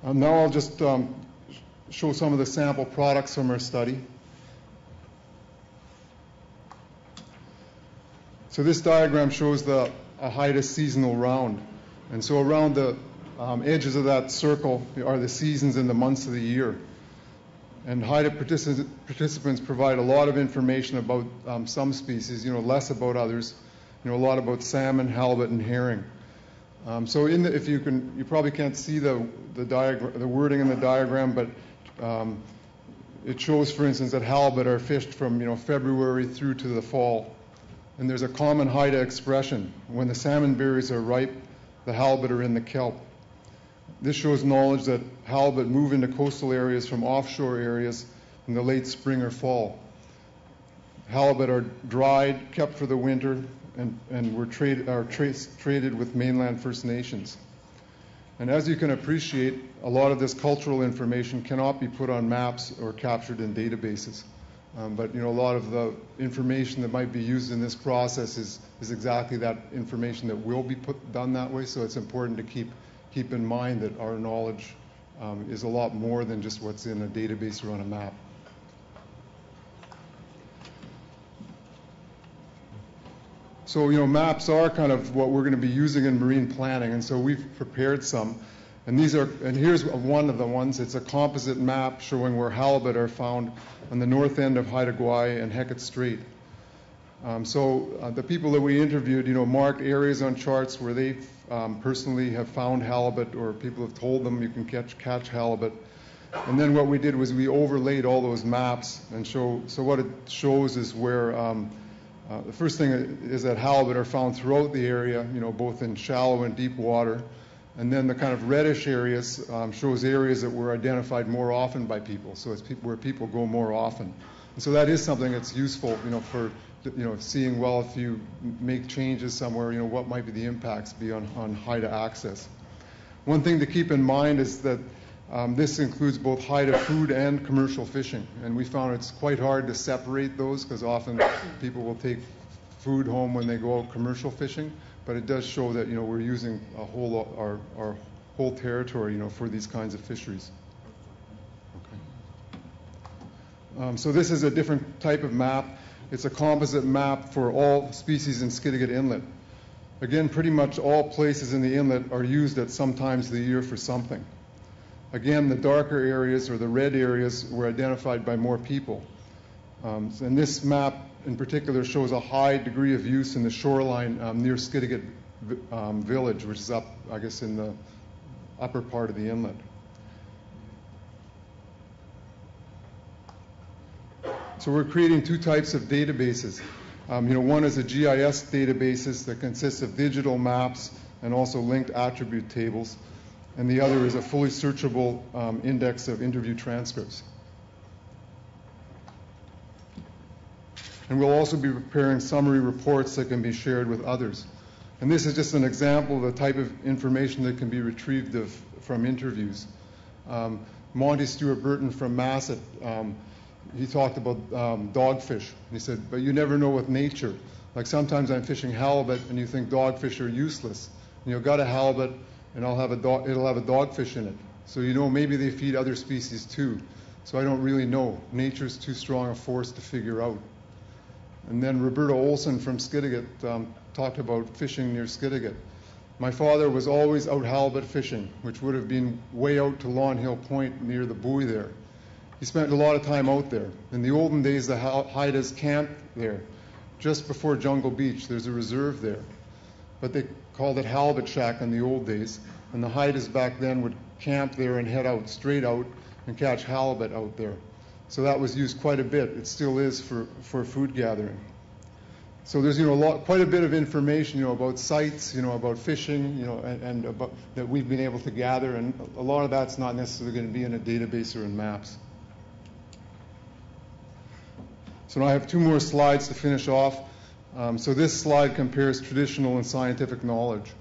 Now I'll just show some of the sample products from our study. So this diagram shows the HIDA seasonal round. And so around the edges of that circle are the seasons and the months of the year. And HIDA participants provide a lot of information about some species, less about others, a lot about salmon, halibut, and herring. So if you probably can't see the wording in the diagram, but it shows, for instance, that halibut are fished from February through to the fall. And there's a common HIDA expression: when the salmon berries are ripe, the halibut are in the kelp. This shows knowledge that halibut move into coastal areas from offshore areas in the late spring or fall. Halibut are dried, kept for the winter, and are traded with mainland First Nations. And as you can appreciate, a lot of this cultural information cannot be put on maps or captured in databases. But a lot of the information that might be used in this process is exactly that information that will be done that way. So it's important to keep in mind that our knowledge is a lot more than just what's in a database or on a map. So maps are kind of what we're going to be using in marine planning, and so we've prepared some. And here's one of the ones. It's a composite map showing where halibut are found on the north end of Haida Gwaii and Hecate Strait. So the people that we interviewed, marked areas on charts where they personally have found halibut, or people have told them you can catch halibut. And then what we did was we overlaid all those maps, and so what it shows is where the first thing is that halibut are found throughout the area, both in shallow and deep water. And then the kind of reddish areas shows areas that were identified more often by people. So it's where people go more often. And so that is something that's useful, for seeing, well, if you make changes somewhere, what might be the impacts be on HIDA access. One thing to keep in mind is that this includes both HIDA food and commercial fishing. And we found it's quite hard to separate those because often people will take food home when they go out commercial fishing. But it does show that we're using our whole territory for these kinds of fisheries. Okay. So this is a different type of map. It's a composite map for all species in Skidegate Inlet. Again, pretty much all places in the inlet are used at some times of the year for something. Again, the darker areas, or the red areas, were identified by more people. And this map in particular shows a high degree of use in the shoreline near Skidegate village, which is up, I guess, in the upper part of the inlet. So we're creating two types of databases. One is a GIS databases that consists of digital maps and also linked attribute tables. And the other is a fully searchable index of interview transcripts. And we'll also be preparing summary reports that can be shared with others. And this is just an example of the type of information that can be retrieved from interviews. Monty Stewart Burton from Masset, he talked about dogfish. He said, but you never know with nature. Like sometimes I'm fishing halibut and you think dogfish are useless. And you've got a halibut and it'll have a dogfish in it. So maybe they feed other species too. So I don't really know. Nature's too strong a force to figure out. And then Roberta Olson from Skidegate talked about fishing near Skidegate. My father was always out halibut fishing, which would have been way out to Lawn Hill Point near the buoy there. He spent a lot of time out there. In the olden days, the Haidas camped there. Just before Jungle Beach, there's a reserve there. But they called it Halibut Shack in the old days. And the Haidas back then would camp there and head out, straight out, and catch halibut out there. So that was used quite a bit. It still is for food gathering. So there's quite a bit of information about sites, about fishing, and about that we've been able to gather, and a lot of that's not necessarily going to be in a database or in maps. So now I have two more slides to finish off. So this slide compares traditional and scientific knowledge.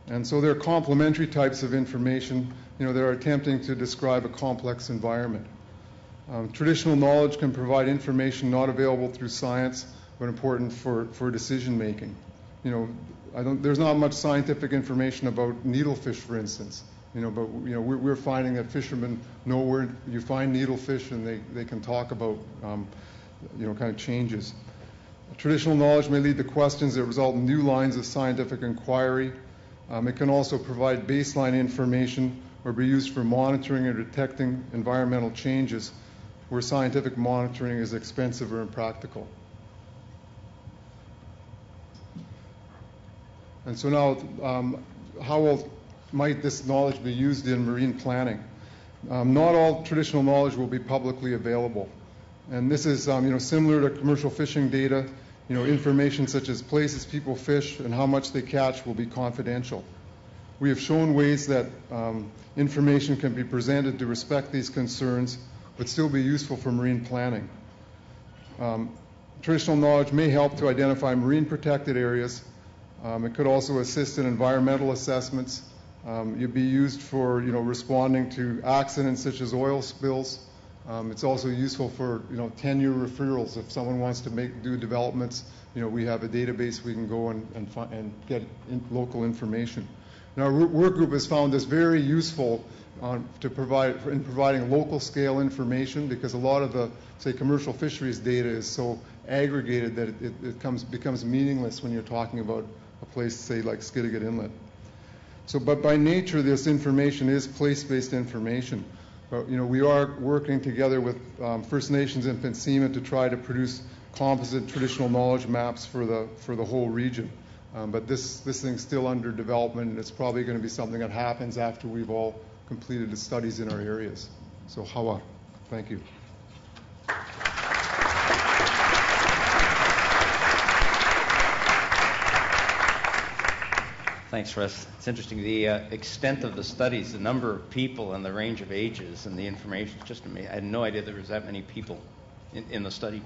And so there are complementary types of information, that are attempting to describe a complex environment. Traditional knowledge can provide information not available through science, but important for decision making. There's not much scientific information about needlefish, for instance. But we're finding that fishermen know where you find needlefish, and they can talk about kind of changes. Traditional knowledge may lead to questions that result in new lines of scientific inquiry. It can also provide baseline information or be used for monitoring or detecting environmental changes where scientific monitoring is expensive or impractical. And so now, how might this knowledge be used in marine planning? Not all traditional knowledge will be publicly available. And this is similar to commercial fishing data. Information such as places people fish and how much they catch will be confidential. We have shown ways that information can be presented to respect these concerns but still be useful for marine planning. Traditional knowledge may help to identify marine protected areas. It could also assist in environmental assessments. It'd be used for responding to accidents such as oil spills. It's also useful for 10-year referrals. If someone wants to do developments, we have a database we can go and get local information. Now, our work group has found this very useful in providing local scale information, because a lot of the, say, commercial fisheries data is so aggregated that it becomes meaningless when you're talking about a place, say, like Skidegate Inlet. So, but by nature, this information is place-based information. But, we are working together with First Nations and PNCIMA to try to produce composite traditional knowledge maps for the whole region. But this thing's still under development, and it's probably going to be something that happens after we've all completed the studies in our areas. So, Hawa, thank you. Thanks, Russ. It's interesting, the extent of the studies, the number of people and the range of ages and the information is just amazing. I had no idea there was that many people in the study.